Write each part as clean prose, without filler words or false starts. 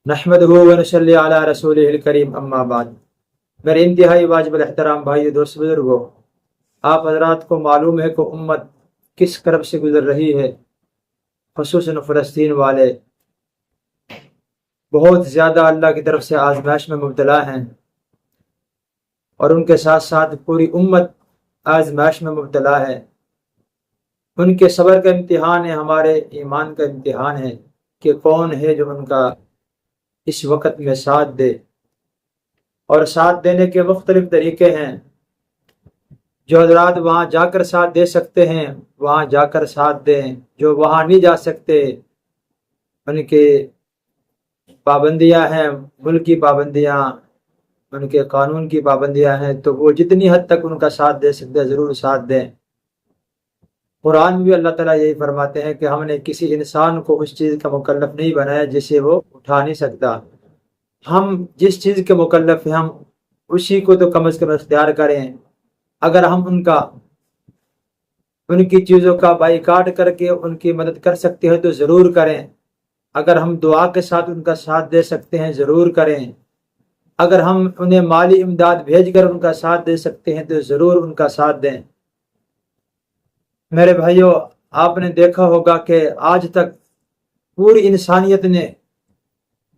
نحمدہ ونصلی علی رسولہ الکریم اما بعد۔ میرے انتہائی واجب الاحترام بھائی دوست بزرگوں، آپ حضرات کو معلوم ہے کہ امت کس کرب سے گزر رہی ہے، خصوصاً فلسطین والے بہت زیادہ اللہ کی طرف سے آزمائش میں مبتلا ہیں، اور ان کے ساتھ ساتھ پوری امت آزمائش میں مبتلا ہے۔ ان کے صبر کا امتحان ہے، ہمارے ایمان کا امتحان ہے کہ کون ہے جو ان کا اس وقت میں ساتھ دے، اور ساتھ دینے کے مختلف طریقے ہیں۔ جو حضرات وہاں جا کر ساتھ دے سکتے ہیں وہاں جا کر ساتھ دیں، جو وہاں نہیں جا سکتے ان کے پابندیاں ہیں، ملک کی پابندیاں، ان کے قانون کی پابندیاں ہیں، تو وہ جتنی حد تک ان کا ساتھ دے سکتے ہیں ضرور ساتھ دیں۔ قرآن میں بھی اللہ تعالیٰ یہی فرماتے ہیں کہ ہم نے کسی انسان کو اس چیز کا مکلف نہیں بنایا جسے وہ اٹھا نہیں سکتا۔ ہم جس چیز کے مکلف ہیں ہم اسی کو تو کم از کم اختیار کریں۔ اگر ہم ان کی چیزوں کا بائیکاٹ کر کے ان کی مدد کر سکتے ہیں تو ضرور کریں۔ اگر ہم دعا کے ساتھ ان کا ساتھ دے سکتے ہیں ضرور کریں۔ اگر ہم انہیں مالی امداد بھیج کر ان کا ساتھ دے سکتے ہیں تو ضرور ان کا ساتھ دیں۔ میرے بھائیوں، آپ نے دیکھا ہوگا کہ آج تک پوری انسانیت نے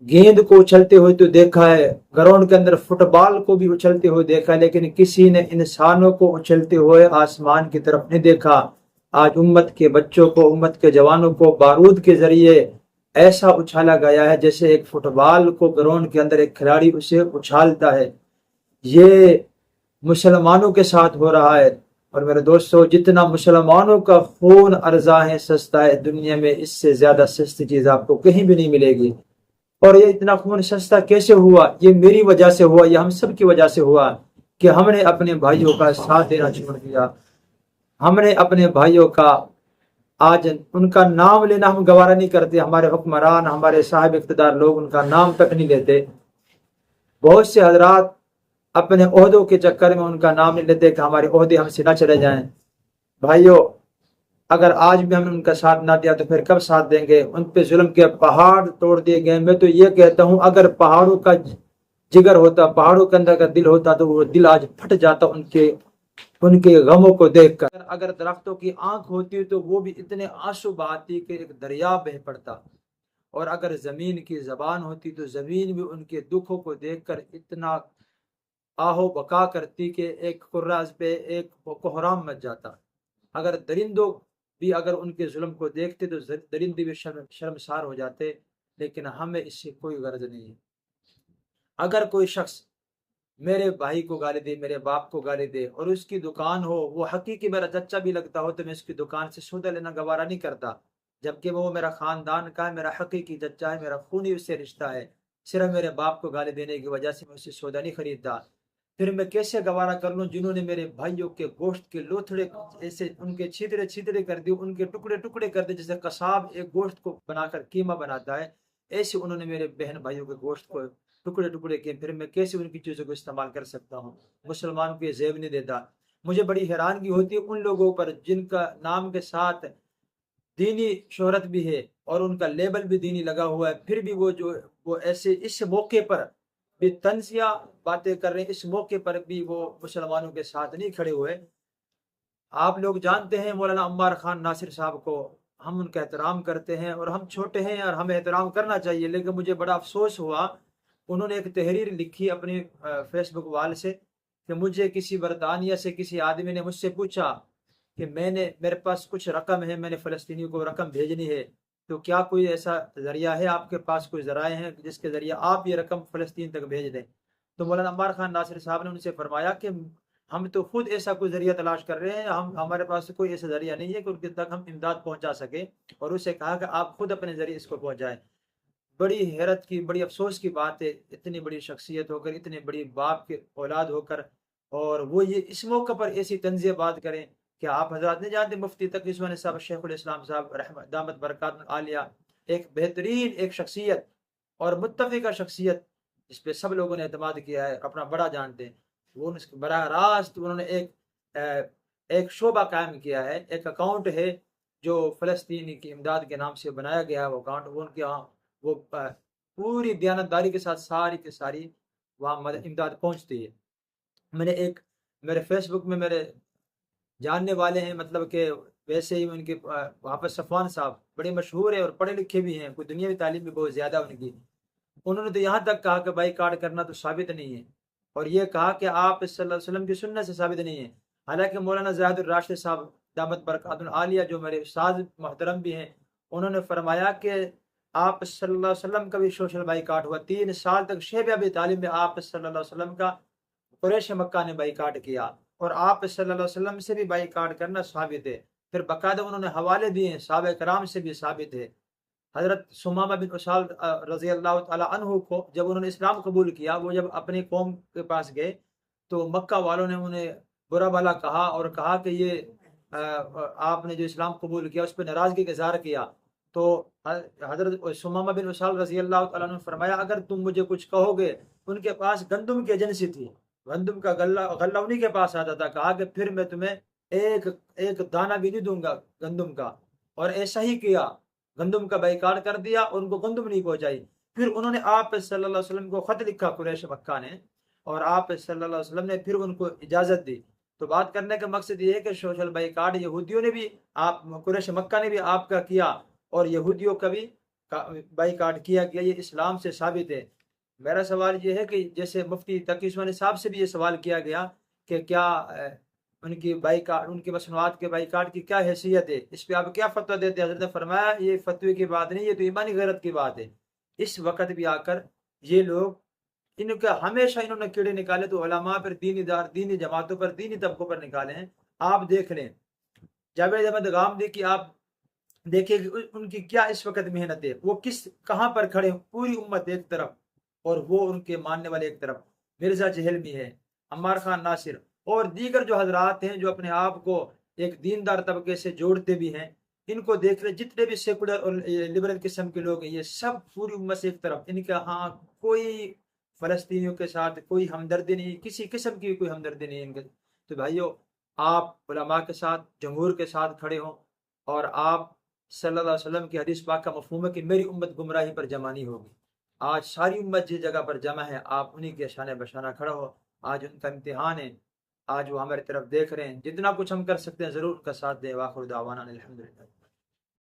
گیند کو اچھلتے ہوئے تو دیکھا ہے، گراؤنڈ کے اندر فٹ بال کو بھی اچھلتے ہوئے دیکھا ہے، لیکن کسی نے انسانوں کو اچھلتے ہوئے آسمان کی طرف نہیں دیکھا۔ آج امت کے بچوں کو، امت کے جوانوں کو بارود کے ذریعے ایسا اچھالا گیا ہے جیسے ایک فٹ بال کو گراؤنڈ کے اندر ایک کھلاڑی اسے اچھالتا ہے۔ یہ مسلمانوں کے ساتھ ہو رہا ہے، اور میرے دوستو جتنا مسلمانوں کا خون ارزاں ہے، سستا ہے، دنیا میں اس سے زیادہ سستی چیز آپ کو کہیں بھی نہیں ملے گی۔ اور یہ اتنا خون سستا کیسے ہوا؟ یہ میری وجہ سے ہوا، یہ ہم سب کی وجہ سے ہوا کہ ہم نے اپنے بھائیوں کا ساتھ دینا چھوڑ دیا۔ ہم نے اپنے بھائیوں کا آج ان کا نام لینا ہم گوارا نہیں کرتے، ہمارے حکمران، ہمارے صاحب اقتدار لوگ ان کا نام تک نہیں لیتے۔ بہت سے حضرات اپنے عہدوں کے چکر میں ان کا نام نہیں لیتے کہ ہمارے عہدے ہم سے نہ چلے جائیں۔ بھائیوں، اگر آج بھی ہم نے ان کا ساتھ نہ دیا تو پھر کب ساتھ دیں گے؟ ان پہ ظلم کے پہاڑ توڑ دیے گئے۔ میں تو یہ کہتا ہوں اگر پہاڑوں کا جگر ہوتا، پہاڑوں کے اندر کا دل ہوتا تو وہ دل آج پھٹ جاتا ان کے غموں کو دیکھ کر۔ اگر درختوں کی آنکھ ہوتی تو وہ بھی اتنے آنسو بہاتی کہ ایک دریا بہہ پڑتا، اور اگر زمین کی زبان ہوتی تو زمین بھی ان کے دکھوں کو دیکھ کر اتنا آہو بکا کرتی کہ ایک قراز پہ ایک کوہرام مچ جاتا۔ اگر درندوں بھی اگر ان کے ظلم کو دیکھتے تو درندے بھی شرمسار ہو جاتے، لیکن ہمیں اس سے کوئی غرض نہیں ہے۔ اگر کوئی شخص میرے بھائی کو گالی دے، میرے باپ کو گالی دے، اور اس کی دکان ہو، وہ حقیقی میرا چچا بھی لگتا ہو، تو میں اس کی دکان سے سودا لینا گوارا نہیں کرتا، جبکہ وہ میرا خاندان کا ہے، میرا حقیقی چچا ہے، میرا خونی اس سے رشتہ ہے۔ صرف میرے باپ کو گالی دینے کی وجہ سے میں اسے سودا نہیں خریدتا۔ پھر میں کیسے گوارا کر لوں جنہوں نے میرے بھائیوں کے گوشت کے لوتھڑے ایسے ان کے چھیدرے چھیدرے کر دی، ان کے ٹکڑے ٹکڑے کر دی، جیسے قصاب ایک گوشت کو بنا کر قیمہ بناتا ہے، ایسے انہوں نے میرے بہن بھائیوں کے گوشت کو ٹکڑے ٹکڑے کیے۔ پھر میں کیسے ان کی چیزوں کو استعمال کر سکتا ہوں؟ مسلمان کو یہ زیب نہیں دیتا۔ مجھے بڑی حیرانگی ہوتی ہے ان لوگوں پر جن کا نام کے ساتھ دینی شہرت بھی ہے اور ان کا لیبل بھی دینی لگا ہوا ہے، پھر بھی وہ ایسے اس موقع پر بھی طنزیہ باتیں کر رہے ہیں، اس موقع پر بھی وہ مسلمانوں کے ساتھ نہیں کھڑے ہوئے۔ آپ لوگ جانتے ہیں مولانا عمار خان ناصر صاحب کو، ہم ان کا احترام کرتے ہیں، اور ہم چھوٹے ہیں اور ہمیں احترام کرنا چاہیے، لیکن مجھے بڑا افسوس ہوا، انہوں نے ایک تحریر لکھی اپنی فیس بک وال سے کہ مجھے کسی برطانیہ سے کسی آدمی نے مجھ سے پوچھا کہ میرے پاس کچھ رقم ہے، میں نے فلسطینیوں کو رقم بھیجنی ہے، تو کیا کوئی ایسا ذریعہ ہے، آپ کے پاس کوئی ذرائع ہیں جس کے ذریعے آپ یہ رقم فلسطین تک بھیج دیں؟ تو مولانا عمار خان ناصر صاحب نے ان سے فرمایا کہ ہم تو خود ایسا کوئی ذریعہ تلاش کر رہے ہیں، ہمارے پاس کوئی ایسا ذریعہ نہیں ہے کہ ان کے تک ہم امداد پہنچا سکیں، اور اسے کہا کہ آپ خود اپنے ذریعے اس کو پہنچائیں۔ بڑی حیرت کی، بڑی افسوس کی بات ہے، اتنی بڑی شخصیت ہو کر، اتنے بڑی باپ کے اولاد ہو کر، اور وہ یہ اس موقع پر ایسی طنزیہ بات کریں کہ آپ حضرات نہیں جانتے مفتی تقی عثمانی صاحب، شیخ الاسلام صاحب رحمت دامت برکات عالیہ، ایک بہترین ایک شخصیت اور متفقہ شخصیت جس پہ سب لوگوں نے اعتماد کیا ہے، اپنا بڑا جانتے ہیں، وہ براہ راست انہوں نے ایک شعبہ قائم کیا ہے، ایک اکاؤنٹ ہے جو فلسطینی کی امداد کے نام سے بنایا گیا ہے، وہ اکاؤنٹ وہ ان کے ہاں وہ پوری دیانتداری کے ساتھ ساری کی ساری وہاں امداد پہنچتی ہے۔ میں نے ایک میرے فیس بک میں میرے جاننے والے ہیں، مطلب کہ ویسے ہی ان کے وہاں پر صفوان صاحب بڑے مشہور ہیں اور پڑھے لکھے بھی ہیں، کوئی دنیاوی تعلیم بھی بہت زیادہ ان کی، انہوں نے تو یہاں تک کہا کہ بائی کاٹ کرنا تو ثابت نہیں ہے، اور یہ کہا کہ آپ صلی اللہ علیہ وسلم کی سنت سے ثابت نہیں ہے۔ حالانکہ مولانا زاہد الراشد صاحب دامت برکات العالیہ جو میرے استاد محترم بھی ہیں، انہوں نے فرمایا کہ آپ صلی اللہ علیہ وسلم کا بھی سوشل بائی کاٹ ہوا، 3 سال تک شیب ابی طالب میں آپ صلی اللہ علیہ وسلم کا قریش مکہ نے بائی کاٹ کیا، اور آپ صلی اللہ علیہ وسلم سے بھی بائی کاٹ کرنا ثابت ہے۔ پھر باقاعدہ انہوں نے حوالے دیے ہیں، صحابہ کرام سے بھی ثابت ہے۔ حضرت سمامہ بن اسال رضی اللہ تعالی عنہ کو جب انہوں نے اسلام قبول کیا، وہ جب اپنی قوم کے پاس گئے تو مکہ والوں نے انہیں برا بھلا کہا اور کہا کہ یہ آپ نے جو اسلام قبول کیا اس پہ ناراضگی کا اظہار کیا۔ تو حضرت سمامہ بن اسال رضی اللہ تعالیٰ نے فرمایا اگر تم مجھے کچھ کہو گے، ان کے پاس گندم کی ایجنسی تھی، گندم کا غلہ انہی کے پاس آتا تھا، کہا کہ پھر میں تمہیں ایک دانہ بھی نہیں دوں گا گندم کا، اور ایسا ہی کیا، گندم کا بیکار کر دیا اور ان کو گندم نہیں پہنچائی۔ پھر انہوں نے آپ صلی اللہ علیہ وسلم کو خط لکھا قریش مکہ نے، اور آپ صلی اللہ علیہ وسلم نے پھر ان کو اجازت دی۔ تو بات کرنے کا مقصد یہ ہے کہ سوشل بائیکاٹ یہودیوں نے بھی، آپ قریش مکہ نے بھی آپ کا کیا، اور یہودیوں کا بھی بائیکاٹ کیا گیا، یہ اسلام سے ثابت ہے۔ میرا سوال یہ ہے کہ جیسے مفتی تقی عثمانی صاحب سے بھی یہ سوال کیا گیا کہ کیا ان کی بائیکاٹ، ان کی مصنوعات کے بائیکاٹ کی کیا حیثیت ہے، اس پہ آپ کیا فتویٰ دیتے ہیں؟ حضرت نے فرمایا یہ فتوی کی بات نہیں، یہ تو ایمانی غیرت کی بات ہے۔ اس وقت بھی آ کر یہ لوگ، ان کا ہمیشہ انہوں نے کیڑے نکالے تو علماء پر، دینی دار، دینی جماعتوں پر، دینی طبقوں پر نکالے ہیں۔ آپ دیکھ لیں جاوید احمد غامدی کی، آپ دیکھیں کہ ان کی کیا اس وقت محنت ہے، وہ کہاں پر کھڑے ہیں، پوری امت ایک طرف اور وہ ان کے ماننے والے ایک طرف، مرزا جہلمی ہے، عمار خان ناصر اور دیگر جو حضرات ہیں جو اپنے آپ کو ایک دیندار طبقے سے جوڑتے بھی ہیں، ان کو دیکھ لیں، جتنے بھی سیکولر اور لبرل قسم کے لوگ ہیں، یہ سب پوری امت سے ایک طرف، ان کا ہاں کوئی فلسطینیوں کے ساتھ کوئی ہمدردی نہیں، کسی قسم کی کوئی ہمدردی نہیں ان کے۔ تو بھائیو، آپ علماء کے ساتھ، جمہور کے ساتھ کھڑے ہوں، اور آپ صلی اللہ علیہ وسلم کی حدیث پاک کا مفہوم ہے کہ میری امت گمراہی پر جمع نہیں ہوگی۔ آج ساری امت جس جگہ پر جمع ہے، آپ انہی کے شانے بشانہ کھڑا ہو، آج ان کا امتحان ہے، آج وہ ہماری طرف دیکھ رہے ہیں، جتنا کچھ ہم کر سکتے ہیں ضرور ان کا ساتھ دیں۔ واخر دعوانا الحمدللہ۔